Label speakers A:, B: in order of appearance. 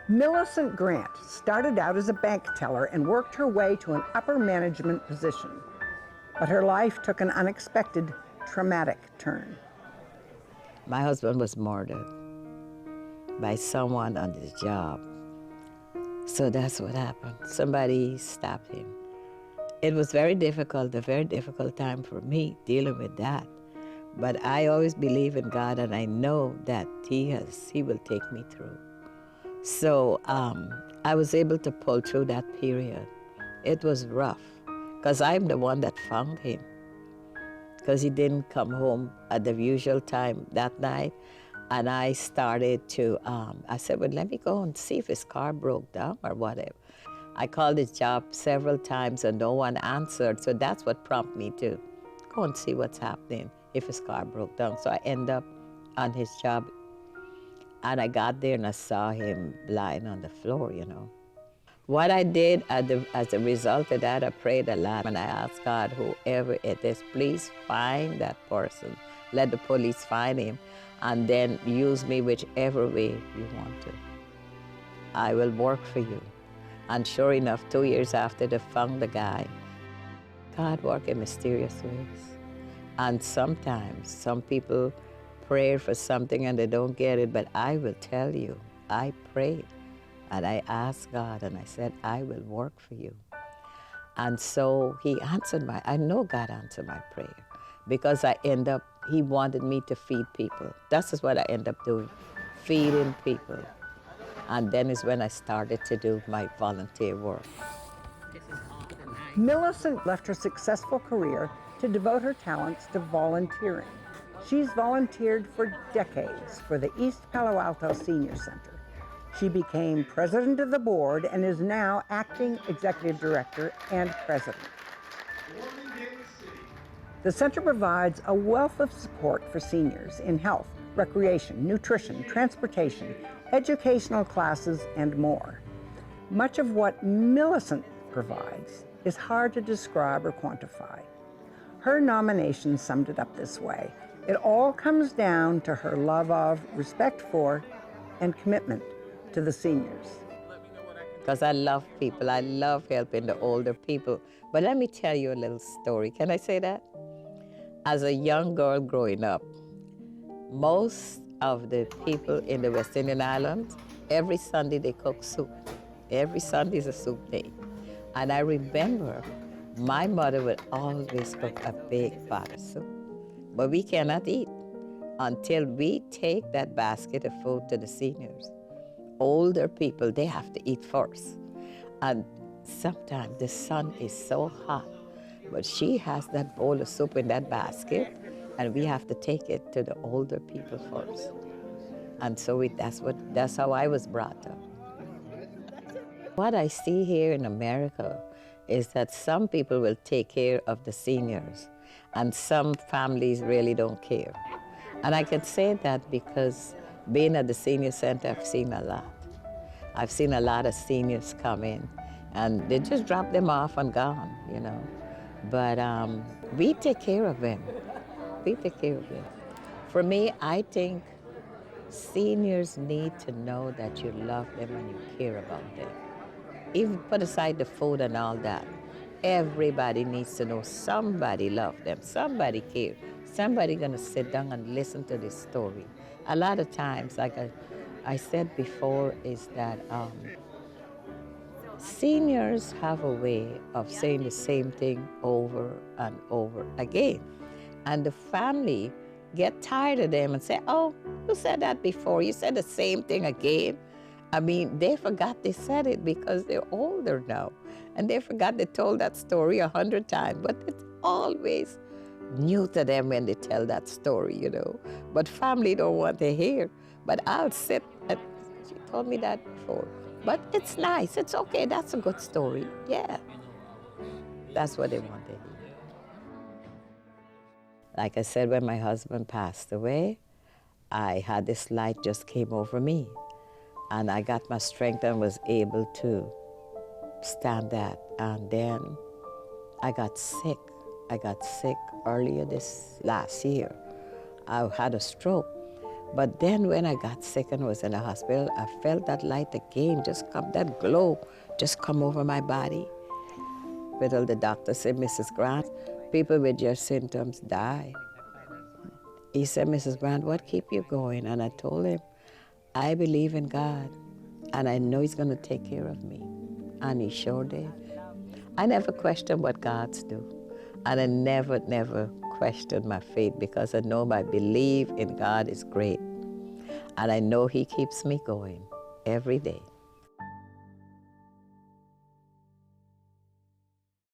A: Millicent Grant started out as a bank teller and worked her way to an upper management position. But her life took an unexpected, traumatic turn.
B: My husband was murdered by someone on his job. So that's what happened. Somebody stabbed him. It was very difficult, a very difficult time for me dealing with that. But I always believe in God, and I know that He will take me through. So I was able to pull through that period. It was rough, because I'm the one that found him, because he didn't come home at the usual time that night. And I started to, I said, well, let me go and see if his car broke down or whatever. I called his job several times and no one answered, so that's what prompted me to go and see what's happening if his car broke down. So I end up on his job, and I got there and I saw him lying on the floor, you know. What I did as a result of that, I prayed a lot, and I asked God, whoever it is, please find that person. Let the police find him, and then use me whichever way you want to. I will work for you. And sure enough, 2 years after they found the guy, God worked in mysterious ways. And sometimes some people pray for something and they don't get it, but I will tell you, I prayed and I asked God and I said, I will work for you. And so He answered I know God answered my prayer, because He wanted me to feed people. That's what I end up doing, feeding people. And then is when I started to do my volunteer work.
A: Millicent left her successful career to devote her talents to volunteering. She's volunteered for decades for the East Palo Alto Senior Center. She became president of the board and is now acting executive director and president. The center provides a wealth of support for seniors in health, recreation, nutrition, transportation, educational classes, and more. Much of what Millicent provides is hard to describe or quantify. Her nomination summed it up this way: it all comes down to her love of, respect for, and commitment to the seniors.
B: Because I love people, I love helping the older people. But let me tell you a little story. Can I say that? As a young girl growing up, most of the people in the West Indian Islands, every Sunday they cook soup. Every Sunday is a soup day. And I remember my mother would always cook a big pot of soup. But we cannot eat until we take that basket of food to the seniors. Older people, they have to eat first. And sometimes the sun is so hot, but she has that bowl of soup in that basket, and we have to take it to the older people first. And so that's how I was brought up. What I see here in America is that some people will take care of the seniors, and some families really don't care. And I can say that because being at the senior center, I've seen a lot. I've seen a lot of seniors come in, and they just drop them off and gone, you know. But we take care of them. We take care of them. For me, I think seniors need to know that you love them and you care about them. Even put aside the food and all that, everybody needs to know somebody loves them, somebody cares, somebody gonna sit down and listen to this story. A lot of times, like I said before, is that seniors have a way of saying the same thing over and over again. And the family get tired of them and say, oh, you said that before, you said the same thing again. I mean, they forgot they said it because they're older now. And they forgot they told that story 100 times, but it's always new to them when they tell that story, you know. But family don't want to hear. But I'll sit, and she told me that before. But it's nice, it's okay, that's a good story, yeah. That's what they want to hear. Like I said, when my husband passed away, I had this light just came over me. And I got my strength and was able to stand that. And then I got sick. I got sick earlier this last year. I had a stroke. But then when I got sick and was in the hospital, I felt that light again, just come, that glow just come over my body. But all the doctor said, Mrs. Grant, people with your symptoms die. He said, Mrs. Grant, what keep you going? And I told him, I believe in God, and I know He's going to take care of me. And He sure did. I never questioned what God's do. And I never questioned my faith, because I know my belief in God is great. And I know He keeps me going every day.